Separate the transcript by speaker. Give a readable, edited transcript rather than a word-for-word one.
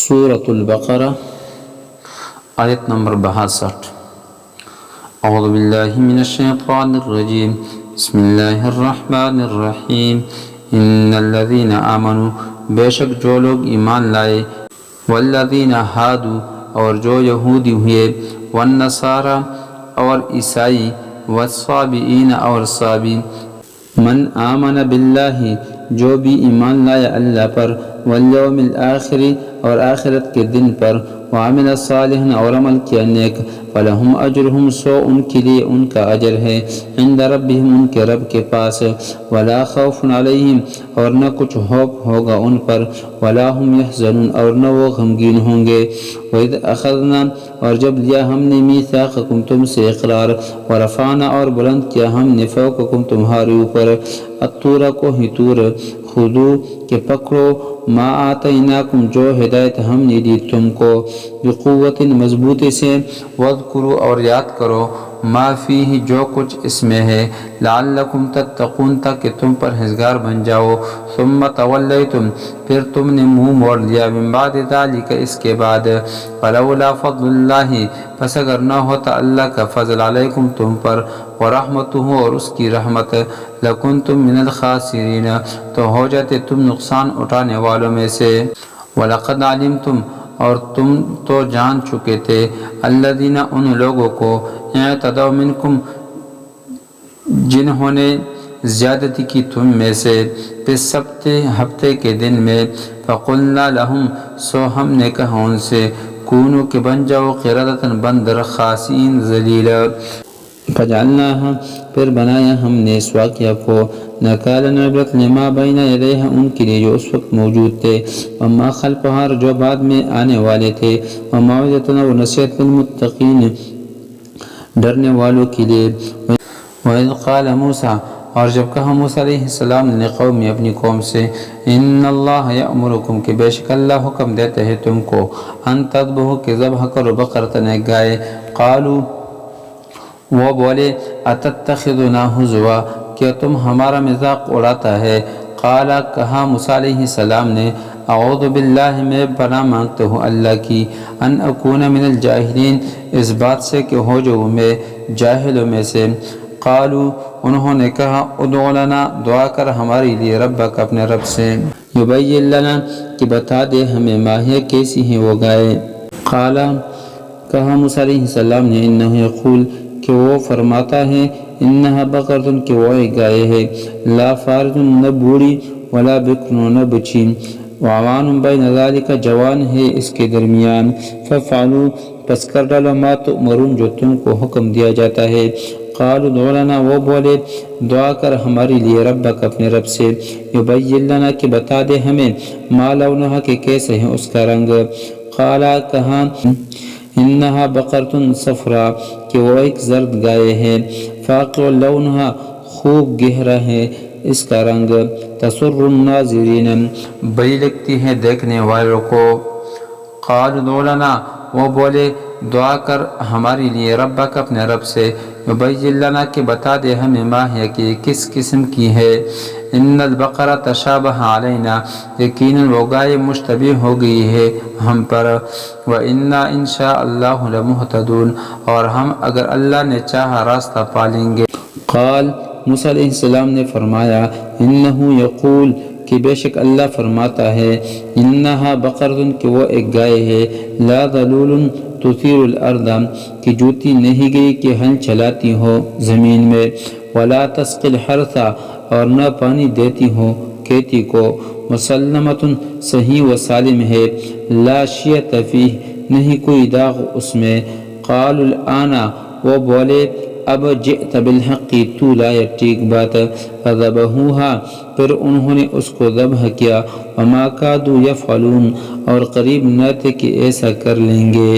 Speaker 1: سورة البقرہ آیت نمبر 62۔ اعوذ باللہ من الشیطان الرجیم، بسم اللہ الرحمن الرحیم۔ ان الذین آمنوا، بے شک جو لوگ ایمان لائے، والذین ہادوا، اور جو یہودی ہوئے، والنصارى، اور عیسائی، والصابئین، اور صابی، من آمن باللہ، جو بھی ایمان لایا اللہ پر، والیوم الآخر، اور آخرت کے دن پر، وعمل صالحا، اور عمل کیا نیک، فلہم اجرہم، سو ان کے لیے ان کا اجر ہے، عند ربہم، ان کے رب کے پاس، ولا خوف علیہم، اور نہ کچھ خوف ہوگا ان پر، ولا ہم یحزنون، اور نہ وہ غمگین ہوں گے۔ وَإِذْ أَخَذْنَا، اور جب لیا ہم نے میثاقکم، تم سے اقرار، ورفعنا، اور بلند کیا ہم نے فوقکم، تمہارے اوپر، الطور، کوہ طور، خذوا، کہ پکڑو، ما آتیناکم، جو ہدایت ہم نے دی تم کو، بقوت، مضبوطی سے، واذکروا، اور یاد کرو، ما فیہ، جو کچھ اس میں ہے، لعلکم تتقون، تاکہ تم پرہیزگار بن جاؤ، ثم تولیتم، پھر تم نے منہ موڑ لیا، من بعد ذلک، اس کے بعد، فلولا فضل اللہ، پس اگر نہ ہوتا اللہ کا فضل، علیکم، تم پر، ورحمتہ، اور اس کی رحمت، لکنتم من الخاسرین، تو ہو جاتے تم نقصان اٹھانے والوں میں سے۔ وَلَقَدْ عَلِمْتُمْ، اور تم تو جان چکے تھے، الذین، ان لوگوں کو، اعتدوا منکم، جنہوں نے زیادتی کی تم میں سے، فی السبت، ہفتے کے دن میں، فقلنا لہم، سو ہم نے کہا ان سے، کونوا، کہ بن جاؤ، قردۃ، بندر، خاسئین، ذلیل، فجعلناها، پھر بنایا ہم نے اس واقعہ کو، نکالا، عبرت، لما بین یدیہا، ان کے لیے جو اس وقت موجود تھے، وما خلفہا، جو بعد میں آنے والے تھے، وموعظۃ، اور نصیحت، للمتقین، ڈرنے والوں کے لیے۔ وَإِذْ قَالَ مُوسَىٰ، اور جب کہا موسیٰ علیہ السلام نے قومی، اپنی قوم سے، ان اللہ یأمرکم، کہ بے شک اللہ حکم دیتے ہیں تم کو، ان تذبحوا، کہ ذبح کرو، بقرۃ، ایک گائے، قالوا، وہ بولے، اتتخذنا ہزوا، کیا تم ہمارا مذاق اڑاتا ہے؟ قال، کہا موسیٰ علیہ السلام نے، اعوذ باللہ، میں پناہ مانگتا ہوں اللہ کی، ان اکون من الجاہلین، اس بات سے کہ ہو جو میں جاہلوں میں سے۔ قالوا، انہوں نے کہا، ادع لنا، دعا کر ہمارے لیے، ربک، اپنے رب سے، یبین لنا، کہ بتا دے ہمیں، ما ہی، کیسی ہیں وہ گائے۔ قال، کہا موسیٰ علیہ السلام نے، انہ یقول، کہ وہ فرماتا ہے، انہا بقرۃ، کہ وہ ایک گائے ہے، لا فارض، نہ بوڑھی، ولا بکر، نہ بچی، وعوان بین ذالک، جوان ہے اس کے درمیان، ففعلوا، پس کر ڈالو، ما تؤمرون، جو تم کو حکم دیا جاتا ہے۔ قالوا، ادع لنا، وہ بولے، دعا کر ہمارے لیے، ربک، اپنے رب سے، یبین لنا، کہ بتا دے ہمیں، ما لونہا، کہ کیسے ہے اس کا رنگ۔ قال، کہا، انہا بقرۃ صفراء، کہ وہ ایک زرد گائے ہے، فاقع لونہا، خوب گہرا ہے اس کا رنگ، تسر الناظرین، بڑی لگتی ہے دیکھنے والوں کو۔ قالوا، ادع لنا، وہ بولے، دعا کر ہمارے لیے، ربک، اپنے رب سے، یبین لنا، کہ بتا دے ہمیں، ما ہے، کہ کس قسم کی ہے۔ ان البقرہ تشابہ علینا، یقیناً وہ گائے مشتبہ ہو گئی ہے ہم پر، وَإِنَّا إِن شَاءَ اللَّهُ لَمُهْتَدُونَ، اور ہم اگر اللہ نے چاہا راستہ پالیں گے۔ قال، موسیٰ علیہ السلام نے فرمایا، انہ یقول، کہ بے شک اللہ فرماتا ہے، انہا بقرۃ، کہ وہ ایک گائے ہے، لا ذلول تثیر الارض، کہ جوتی نہیں گئی کہ ہل چلاتی ہو زمین میں، ولا تسقی الحرث، اور نہ پانی دیتی ہو کھیتی کو، مسلمۃ، صحیح و سالم ہے، لا شیۃ فیہ، نہیں کوئی داغ اس میں۔ قالوا الآن، وہ بولے، اب جئت بالحق، تو لایا ٹھیک بات، فذبحوها، پھر انہوں نے اس کو ذبح کیا، وما کادوا یفعلون، اور قریب نہ تھے کہ ایسا کر لیں گے۔